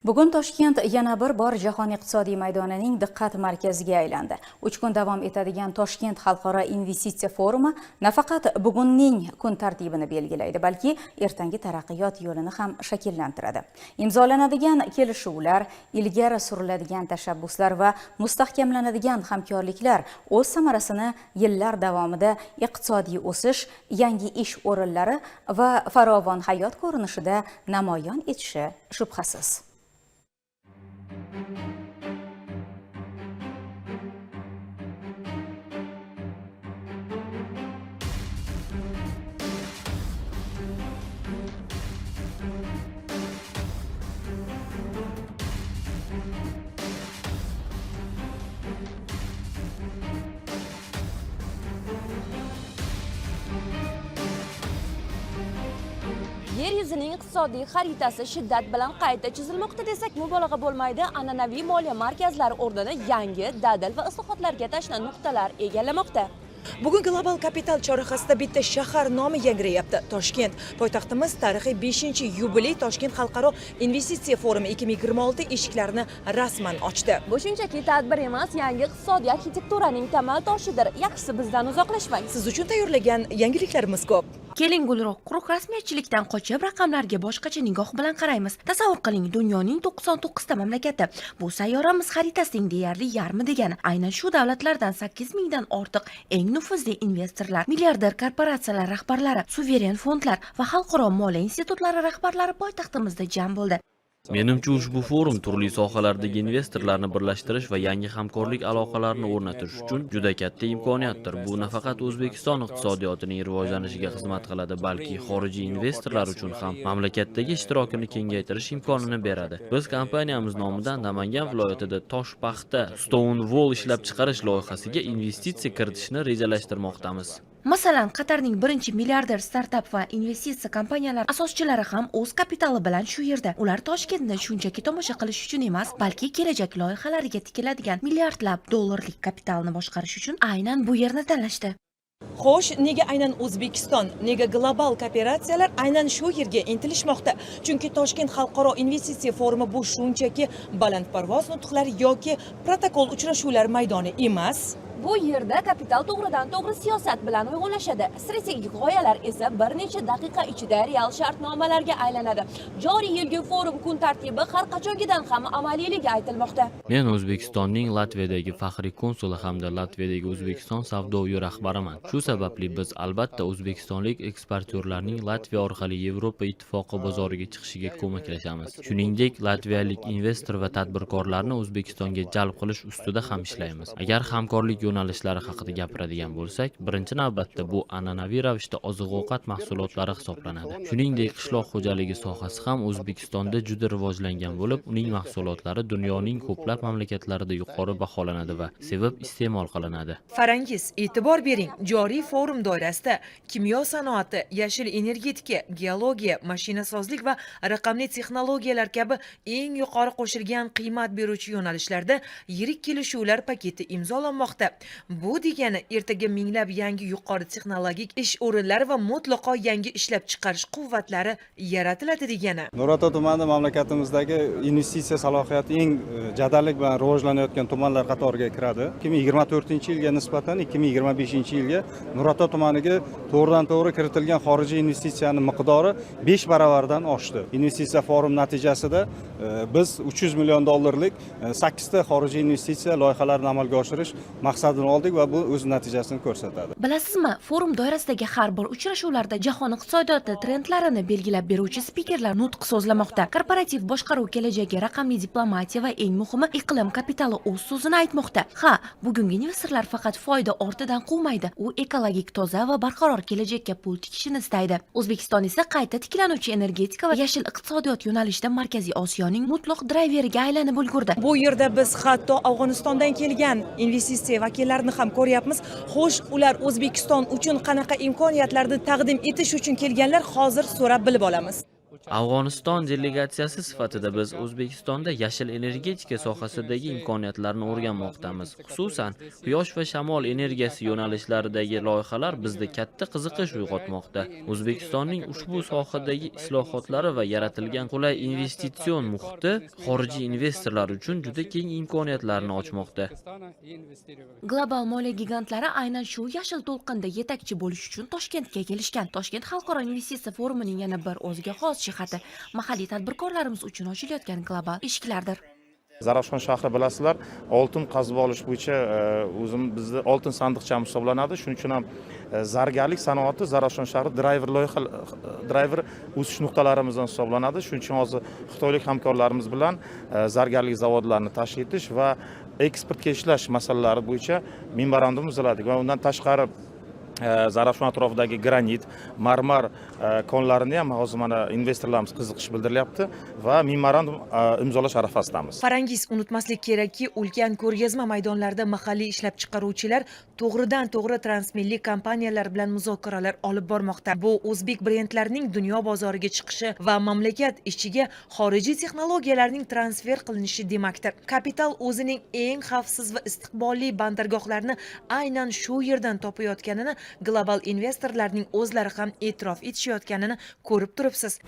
Bugun Toshkent yana bir bor jahon iqtisodiy maydonining diqqat markaziga aylandi. 3 kun davom etadigan Toshkent xalqaro investitsiya forumi nafaqat bugunning kun tartibini belgilaydi, balki ertangi taraqqiyot yo'lini ham shakllantiradi. Imzolanadigan kelishuvlar, ilgari suriladigan tashabbuslar va mustahkamlanadigan hamkorliklar o'z samarasini yillar davomida iqtisodiy o'sish, yangi ish o'rinlari va farovon hayot ko'rinishida namoyon etishi shubhasiz. Yer yuzining iqtisodiy xaritasi shiddat bilan qayta chizilmoqda desak mubolag'a bo'lmaydi. An'anaviy moliya markazlari o'rnini yangi, dadil va islohotlarga tashna nuqtalar egallamoqda. Bugun global kapital chorrahasida bitta shahar nomi yangrayapti. Toshkent. Poytaxtimiz tarixiy 5-yubiley Toshkent xalqaro investitsiya forumi 2026 eshiklarini rasman ochdi. Bu shunchaki tadbir emas, yangi iqtisodiy arxitekturaning tamal toshidir. Yaxshisi bizdan uzoqlashmang. Siz uchun tayyorlagan yangiliklarimiz ko'p. Keling gulroq quruq rasmiyatchilikdan qochib raqamlarga boshqacha nigoh bilan qaraymiz. Tasavvur qiling, dunyoning 99 ta mamlakati. Bu sayyoramiz xaritasining deyarli yarmi degani. Aynan shu davlatlardan 8 mingdan ortiq eng nufuzli investorlar, milliarder korporatsiyalar rahbarlari, suveren fondlar va xalqaro moliya institutlari rahbarlari poytaxtimizda jam bo'ldi. Menimcha ushbu forum turli sohalardagi investorlarni birlashtirish va yangi hamkorlik aloqalarini o'rnatish uchun juda katta imkoniyatdir. Bu nafaqat O'zbekiston iqtisodiyotining rivojlanishiga xizmat qiladi, balki xorijiy investorlar uchun ham mamlakatdagi ishtirokini kengaytirish imkonini beradi. Biz kompaniyamiz nomidan Namangan viloyatida tosh paxta Stone Wall ishlab chiqarish loyihasiga investitsiya kiritishni rejalashtirmoqdamiz. Masalan, Qatarning birinchi milliarder startap va investitsiya kompaniyalari asoschilari ham o'z kapitali bilan shu yerda. Ular Toshkentni shunchaki tomosha qilish uchun emas, balki kelajak loyihalariga tikiladigan milliardlab dollarlik kapitalni boshqarish uchun aynan bu yerni tanlashdi. Xo'sh, nega aynan O'zbekiston, nega global kooperatsiyalar aynan shu yerga intilishmoqda? Chunki Toshkent xalqaro investitsiya forumi bu shunchaki balandparvoz nutqlar yoki protokol uchrashuvlar maydoni emas. Bu yerda kapital to'g'ridan-to'g'ri siyosat bilan uyg'unlashadi. Strategik g'oyalar esa bir necha daqiqa ichida real shartnomalarga aylanadi. Joriy yilgi forum kun tartibi har qachongidan ham amaliyligi aytilmoqda. Men O'zbekistonning Latviyadagi faxriy konsuli hamda Latviyadagi O'zbekiston savdo uyi rahbariman. Shu sababli biz albatta o'zbekistonlik eksportyorlarning Latviya orqali Yevropa ittifoqi bozoriga chiqishiga ko'maklashamiz. Shuningdek, latviyalik investor va tadbirkorlarni O'zbekistonga jalb qilish ustida ham ishlaymiz. Agar hamkorlik yo'nalishlari haqida gapiradigan bo'lsak, birinchi navbatda bu an'anaviy ravishda oziq-ovqat mahsulotlari hisoblanadi. Shuningdek, qishloq xo'jaligi sohasi ham O'zbekistonda juda rivojlangan bo'lib, uning mahsulotlari dunyoning ko'plab mamlakatlarida yuqori baholanadi va sevib iste'mol qilinadi. Farangiz, e'tibor bering, joriy forum doirasida kimyo sanoati, yashil energetika, geologiya, mashinasozlik va raqamli texnologiyalar kabi eng yuqori qo'shilgan qiymat beruvchi yo'nalishlarda yirik kelishuvlar paketi imzolanmoqda. Bu degani ertaga minglab yangi yuqori texnologik ish o'rinlari va mutlaqo yangi ishlab chiqarish quvvatlari yaratiladi degani. Nurota tumani mamlakatimizdagi investitsiya salohiyati eng jadallik bilan rivojlanayotgan tumanlar qatoriga kiradi. 2024-yilga nisbatan 2025-yilga Nurota tumaniga to'g'ridan-to'g'ri kiritilgan xorijiy investitsiyaning miqdori 5 baravardan oshdi. Investitsiya forum natijasida biz 300 million dollarlik 8 ta xorijiy investitsiya loyihalarini amalga oshirish maqsadini oldik va bu o'z natijasini ko'rsatadi. Bilasizmi, forum doirasidagi har bir uchrashuvlarda jahon iqtisodiyoti trendlarini belgilab beruvchi spikerlar nutq so'zlamoqda. Korporativ boshqaruv kelajagi, raqamli diplomatiya va eng muhimi iqlim kapitali o'z so'zini aytmoqda. Ha, bugungi investorlar faqat foyda ortidan quvmaydi. U ekologik toza va barqaror kelajakka pul tikishini istaydi. O'zbekiston esa qayta tiklanuvchi energetika va yashil iqtisodiyot yo'nalishida Markaziy Osiyoning mutlaq drayveriga aylanib ulgurdi. Bu yerda biz hatto Afg'onistondan kelgan investitsiya vakillarini ham ko'ryapmiz. Xo'sh, ular O'zbekiston uchun qanaqa imkoniyatlarni taqdim etish uchun kelganlar, hozir so'rab bilib olamiz. Afg'oniston delegatsiyasi sifatida biz O'zbekistonda yashil energetika sohasidagi imkoniyatlarni o'rganmoqdamiz. Xususan, quyosh va shamol energiyasi yo'nalishlaridagi loyihalar bizda katta qiziqish uyg'otmoqda. O'zbekistonning ushbu sohadagi islohotlari va yaratilgan qulay investitsion muhiti xorijiy investorlar uchun juda keng imkoniyatlarni ochmoqda. Global moliya gigantlari aynan shu yashil to'lqinda yetakchi bo'lish uchun Toshkentga kelishgan. Toshkent xalqaro investitsiya forumining yana bir o'ziga xos jihati mahalliy tadbirkorlarimiz uchun ochilayotgan global eshiklardir. Zarafshon shahri bilasizlar, oltin qazib olish bo'yicha bizda oltin sandiqchamiz hisoblanadi. Shuning uchun ham zargarlik sanoati Zarafshon shahri driver o'sish nuqtalarimizdan hisoblanadi. Shuning uchun hozir xitoylik hamkorlarimiz bilan zargarlik zavodlarini tashkil etish va eksportga ishlash masalalari bo'yicha memorandum tuziladi va undan tashqari Zarafshon atrofidagi granit, marmar konlarini ham hozir mana investorlarimiz qiziqish bildirilyapti va memorandum imzolash arafasidamiz. Farangiz unutmaslik kerakki, ulkan ko'rgazma maydonlarida mahalliy ishlab chiqaruvchilar to'g'ridan-to'g'ri transmilliy kompaniyalar bilan muzokaralar olib bormoqda. Bu o'zbek brendlarining dunyo bozoriga chiqishi va mamlakat ichiga xorijiy texnologiyalarning transfer qilinishi demakdir. Kapital o'zining eng xavfsiz va istiqbolli bandargohlarini aynan shu yerdan topayotganini global investorlarning o'zlari ham e'tirof etishayotganini ko'rib turibsiz.